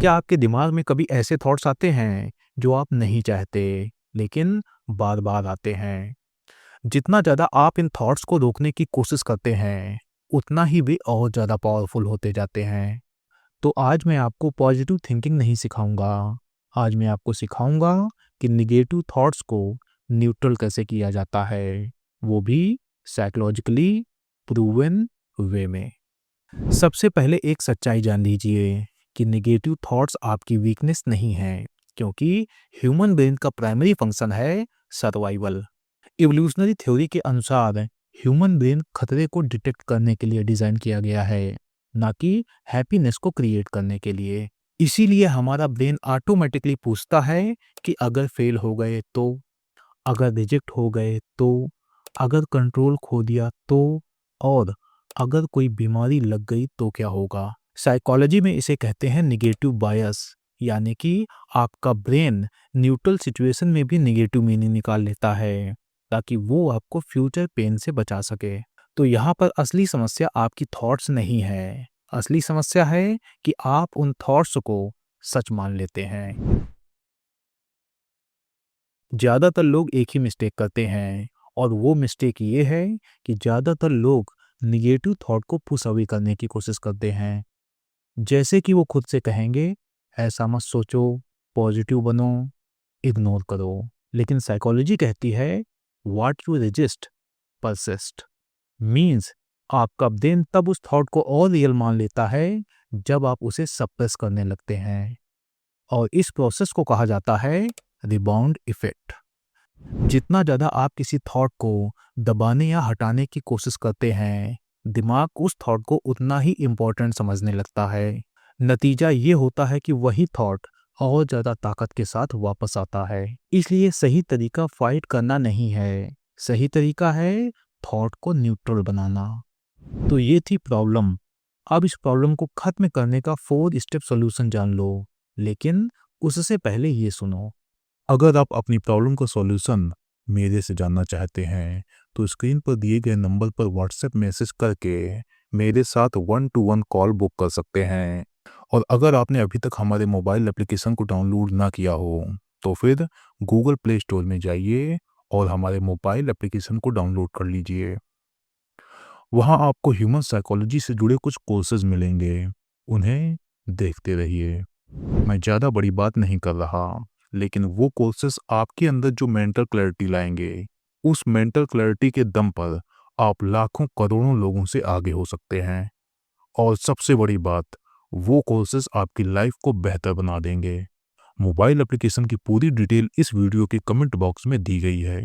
क्या आपके दिमाग में कभी ऐसे थॉट्स आते हैं जो आप नहीं चाहते लेकिन बार-बार आते हैं? जितना ज़्यादा आप इन थॉट्स को रोकने की कोशिश करते हैं, उतना ही वे और ज़्यादा पावरफुल होते जाते हैं। तो आज मैं आपको पॉजिटिव थिंकिंग नहीं सिखाऊँगा। आज मैं आपको सिखाऊँगा कि नेगेटिव थॉट्स को न्यूट्रल कैसे किया जाता है, वो भी साइकोलॉजिकली प्रूवन वे में। सबसे पहले एक सच्चाई जान लीजिए कि नेगेटिव थॉट्स आपकी वीकनेस नहीं है, क्योंकि ह्यूमन ब्रेन का प्राइमरी फंक्शन है सर्वाइवल। इवोल्यूशनरी थ्योरी के अनुसार ह्यूमन ब्रेन खतरे को डिटेक्ट करने के लिए डिजाइन किया गया है, ना कि हैप्पीनेस को क्रिएट करने के लिए। इसीलिए हमारा ब्रेन ऑटोमेटिकली पूछता है कि अगर फेल हो गए तो, अगर रिजेक्ट हो गए तो, अगर कंट्रोल खो दिया तो, और अगर कोई बीमारी लग गई तो क्या होगा। साइकोलॉजी में इसे कहते हैं नेगेटिव बायस, यानी कि आपका ब्रेन न्यूट्रल सिचुएशन में भी नेगेटिव मीनिंग निकाल लेता है ताकि वो आपको फ्यूचर पेन से बचा सके। तो यहाँ पर असली समस्या आपकी थॉट्स नहीं है, असली समस्या है कि आप उन थॉट्स को सच मान लेते हैं। ज़्यादातर लोग एक ही मिस्टेक करते हैं, और वो मिस्टेक ये है कि ज़्यादातर लोग निगेटिव थॉट को पुश अवे करने की कोशिश करते हैं। जैसे कि वो खुद से कहेंगे, ऐसा मत सोचो, पॉजिटिव बनो, इग्नोर करो। लेकिन साइकोलॉजी कहती है, what you resist persist. Means आपका ब्रेन तब उस थॉट को और रियल मान लेता है जब आप उसे सप्रेस करने लगते हैं, और इस प्रोसेस को कहा जाता है रिबाउंड इफेक्ट। जितना ज़्यादा आप किसी थॉट को दबाने या हटाने की कोशिश करते हैं, दिमाग उस थॉट को उतना ही इम्पोर्टेंट समझने लगता है। नतीजा ये होता है कि वही थॉट और ज़्यादा ताकत के साथ वापस आता है। इसलिए सही तरीका फाइट करना नहीं है, सही तरीका है थॉट को न्यूट्रल बनाना। तो ये थी प्रॉब्लम। अब इस प्रॉब्लम को खत्म करने का 4 स्टेप सॉल्यूशन जान लो, लेकिन उससे पहले ये सुनो। अगर आप अपनी प्रॉब्लम का सॉल्यूशन मेरे से जानना चाहते हैं, तो स्क्रीन पर दिए गए नंबर पर व्हाट्सएप मैसेज करके मेरे साथ 1-to-1 कॉल बुक कर सकते हैं। और अगर आपने अभी तक हमारे मोबाइल एप्लीकेशन को डाउनलोड ना किया हो, तो फिर गूगल प्ले स्टोर में जाइए और हमारे मोबाइल एप्लीकेशन को डाउनलोड कर लीजिए। वहाँ आपको ह्यूमन साइकोलॉजी से जुड़े कुछ कोर्सेज मिलेंगे, उन्हें देखते रहिए। मैं ज़्यादा बड़ी बात नहीं कर रहा, लेकिन वो कोर्सेस आपके अंदर जो मेंटल क्लैरिटी लाएंगे, उस मेंटल क्लैरिटी के दम पर आप लाखों करोड़ों लोगों से आगे हो सकते हैं। और सबसे बड़ी बात, वो कोर्सेस आपकी लाइफ को बेहतर बना देंगे। मोबाइल एप्लीकेशन की पूरी डिटेल इस वीडियो के कमेंट बॉक्स में दी गई है।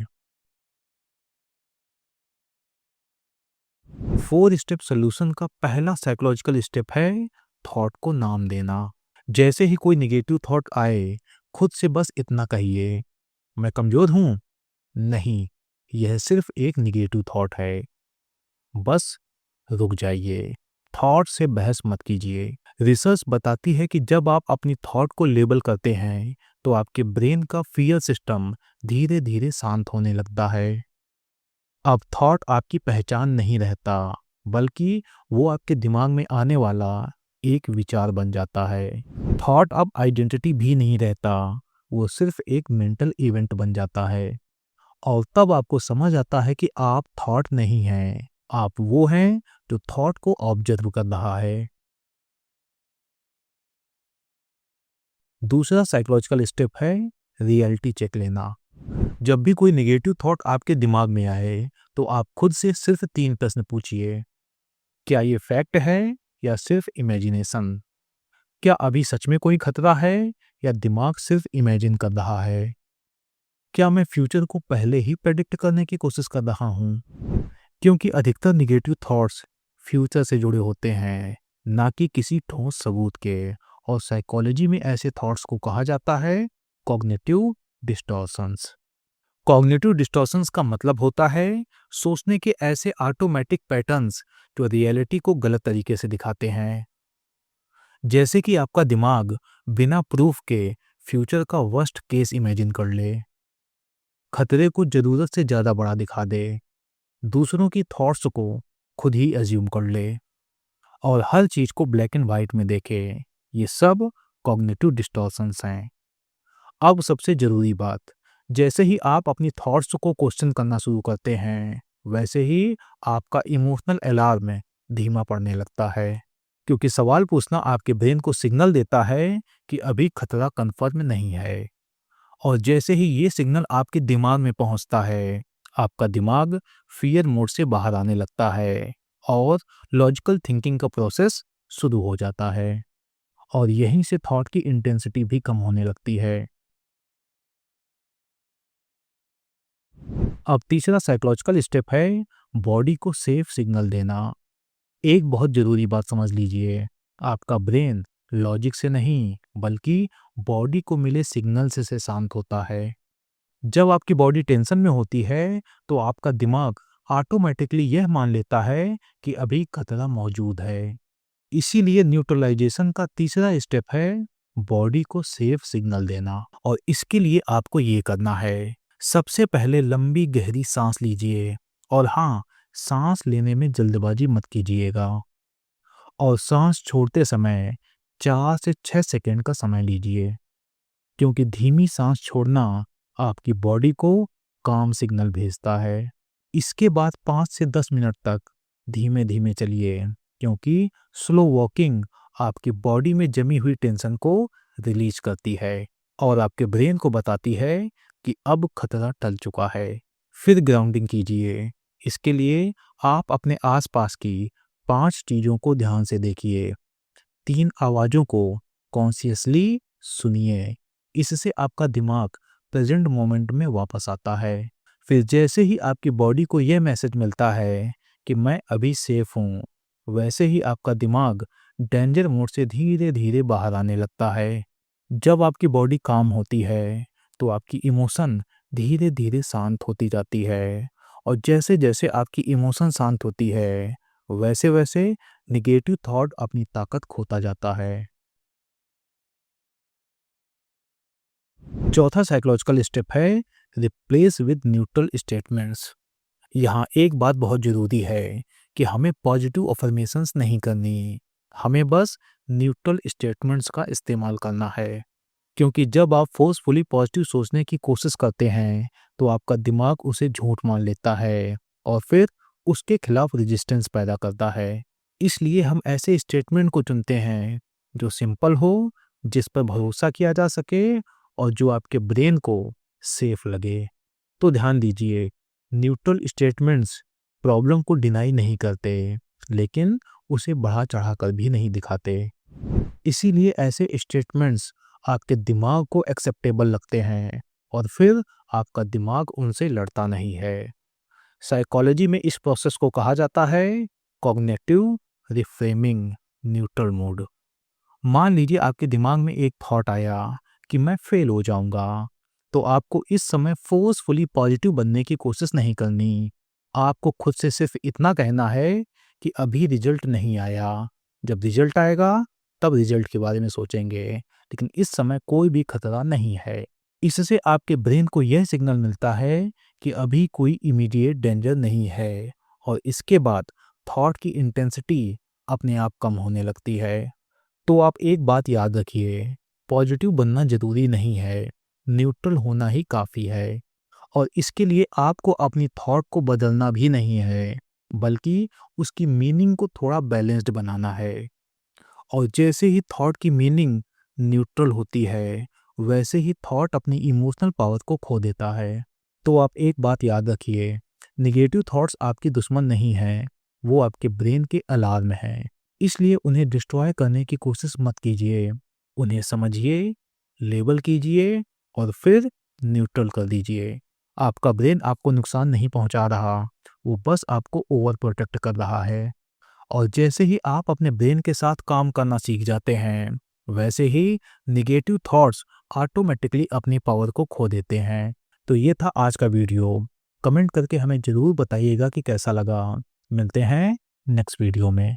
4 स्टेप सोल्यूशन का पहला साइकोलॉजिकल स्टेप है थॉट को नाम देना। जैसे ही कोई निगेटिव थॉट आए, खुद से बस इतना कहिए, मैं कमजोर हूं? नहीं, यह सिर्फ एक निगेटिव थॉट है। बस रुक जाइए, थॉट से बहस मत कीजिए। रिसर्च बताती है कि जब आप अपनी थॉट को लेबल करते हैं, तो आपके ब्रेन का फियर सिस्टम धीरे धीरे शांत होने लगता है। अब थॉट आपकी पहचान नहीं रहता, बल्कि वो आपके दिमाग में आने वाला एक विचार बन जाता है। थॉट अब आइडेंटिटी भी नहीं रहता, वो सिर्फ एक मेंटल इवेंट बन जाता है। और तब आपको समझ आता है कि आप थॉट नहीं हैं, आप वो हैं जो थॉट को ऑब्जर्व कर रहा है। दूसरा साइकोलॉजिकल स्टेप है रियलिटी चेक लेना। जब भी कोई नेगेटिव थॉट आपके दिमाग में आए, तो आप खुद से सिर्फ 3 प्रश्न पूछिए। क्या ये फैक्ट है या सिर्फ इमेजिनेशन? क्या अभी सच में कोई खतरा है या दिमाग सिर्फ इमेजिन कर रहा है? क्या मैं फ्यूचर को पहले ही प्रेडिक्ट करने की कोशिश कर रहा हूँ? क्योंकि अधिकतर नेगेटिव थॉट्स फ्यूचर से जुड़े होते हैं, ना कि किसी ठोस सबूत के। और साइकोलॉजी में ऐसे थॉट्स को कहा जाता है कॉग्निटिव डिस्टॉर्शंस। कॉग्निटिव डिस्टॉर्शंस का मतलब होता है सोचने के ऐसे ऑटोमेटिक पैटर्न्स जो रियलिटी को गलत तरीके से दिखाते हैं। जैसे कि आपका दिमाग बिना प्रूफ के फ्यूचर का वर्स्ट केस इमेजिन कर ले, खतरे को जरूरत से ज्यादा बड़ा दिखा दे, दूसरों की थॉट्स को खुद ही अज्यूम कर ले, और हर चीज को ब्लैक एंड व्हाइट में देखे। ये सब कॉग्निटिव डिस्टॉर्शंस हैं। अब सबसे ज़रूरी बात, जैसे ही आप अपनी थॉट्स को क्वेश्चन करना शुरू करते हैं, वैसे ही आपका इमोशनल अलार्म धीमा पड़ने लगता है, क्योंकि सवाल पूछना आपके ब्रेन को सिग्नल देता है कि अभी खतरा कन्फर्म नहीं है। और जैसे ही ये सिग्नल आपके दिमाग में पहुंचता है, आपका दिमाग फियर मोड से बाहर आने लगता है और लॉजिकल थिंकिंग का प्रोसेस शुरू हो जाता है, और यहीं से थॉट की इंटेंसिटी भी कम होने लगती है। अब तीसरा साइकोलॉजिकल स्टेप है बॉडी को सेफ सिग्नल देना। एक बहुत ज़रूरी बात समझ लीजिए, आपका ब्रेन लॉजिक से नहीं बल्कि बॉडी को मिले सिग्नल से शांत होता है। जब आपकी बॉडी टेंशन में होती है तो आपका दिमाग ऑटोमेटिकली यह मान लेता है कि अभी खतरा मौजूद है। इसीलिए न्यूट्रलाइजेशन का तीसरा स्टेप है बॉडी को सेफ सिग्नल देना, और इसके लिए आपको ये करना है, सबसे पहले लंबी गहरी सांस लीजिए, और हाँ, सांस लेने में जल्दबाजी मत कीजिएगा, और सांस छोड़ते समय 4 से 6 सेकंड का समय लीजिए, क्योंकि धीमी सांस छोड़ना आपकी बॉडी को काम सिग्नल भेजता है। इसके बाद 5 से 10 मिनट तक धीमे धीमे चलिए, क्योंकि स्लो वॉकिंग आपकी बॉडी में जमी हुई टेंशन को रिलीज करती है और आपके ब्रेन को बताती है कि अब खतरा टल चुका है। फिर ग्राउंडिंग कीजिए। इसके लिए आप अपने आसपास की 5 चीज़ों को ध्यान से देखिए, 3 आवाज़ों को कॉन्शियसली सुनिए। इससे आपका दिमाग प्रेजेंट मोमेंट में वापस आता है। फिर जैसे ही आपकी बॉडी को यह मैसेज मिलता है कि मैं अभी सेफ हूँ, वैसे ही आपका दिमाग डेंजर मोड से धीरे धीरे बाहर आने लगता है। जब आपकी बॉडी काम होती है तो आपकी इमोशन धीरे धीरे शांत होती जाती है, और जैसे जैसे आपकी इमोशन शांत होती है, वैसे वैसे निगेटिव थॉट अपनी ताकत खोता जाता है। चौथा साइकोलॉजिकल स्टेप है रिप्लेस विद न्यूट्रल स्टेटमेंट्स। यहाँ एक बात बहुत ज़रूरी है कि हमें पॉजिटिव अफर्मेशंस नहीं करनी, हमें बस न्यूट्रल स्टेटमेंट्स का इस्तेमाल करना है, क्योंकि जब आप फोर्सफुली पॉजिटिव सोचने की कोशिश करते हैं तो आपका दिमाग उसे झूठ मान लेता है और फिर उसके खिलाफ रेजिस्टेंस पैदा करता है। इसलिए हम ऐसे स्टेटमेंट को चुनते हैं जो सिंपल हो, जिस पर भरोसा किया जा सके और जो आपके ब्रेन को सेफ लगे। तो ध्यान दीजिए, न्यूट्रल स्टेटमेंट्स प्रॉब्लम को डिनाई नहीं करते, लेकिन उसे बढ़ा चढ़ा कर भी नहीं दिखाते। इसीलिए ऐसे स्टेटमेंट्स आपके दिमाग को एक्सेप्टेबल लगते हैं और फिर आपका दिमाग उनसे लड़ता नहीं है। साइकोलॉजी में इस प्रोसेस को कहा जाता है कॉग्निटिव रिफ्रेमिंग न्यूट्रल मोड। मान लीजिए आपके दिमाग में एक थॉट आया कि मैं फेल हो जाऊंगा, तो आपको इस समय फोर्सफुली पॉजिटिव बनने की कोशिश नहीं करनी। आपको खुद से सिर्फ इतना कहना है कि अभी रिजल्ट नहीं आया, जब रिजल्ट आएगा तब रिजल्ट के बारे में सोचेंगे, लेकिन इस समय कोई भी खतरा नहीं है। इससे आपके ब्रेन को यह सिग्नल मिलता है कि अभी कोई इमीडिएट डेंजर नहीं है, और इसके बाद थॉट की इंटेंसिटी अपने आप कम होने लगती है। तो आप एक बात याद रखिए, पॉजिटिव बनना जरूरी नहीं है, न्यूट्रल होना ही काफ़ी है। और इसके लिए आपको अपनी थॉट को बदलना भी नहीं है, बल्कि उसकी मीनिंग को थोड़ा बैलेंस्ड बनाना है। और जैसे ही थॉट की मीनिंग न्यूट्रल होती है, वैसे ही थॉट अपनी इमोशनल पावर को खो देता है। तो आप एक बात याद रखिए, निगेटिव थॉट्स आपकी दुश्मन नहीं हैं, वो आपके ब्रेन के अलार्म हैं। इसलिए उन्हें डिस्ट्रॉय करने की कोशिश मत कीजिए, उन्हें समझिए, लेबल कीजिए और फिर न्यूट्रल कर दीजिए। आपका ब्रेन आपको नुकसान नहीं पहुंचा रहा, वो बस आपको ओवर प्रोटेक्ट कर रहा है। और जैसे ही आप अपने ब्रेन के साथ काम करना सीख जाते हैं, वैसे ही निगेटिव थॉट्स ऑटोमेटिकली अपनी पावर को खो देते हैं। तो ये था आज का वीडियो। कमेंट करके हमें ज़रूर बताइएगा कि कैसा लगा। मिलते हैं नेक्स्ट वीडियो में।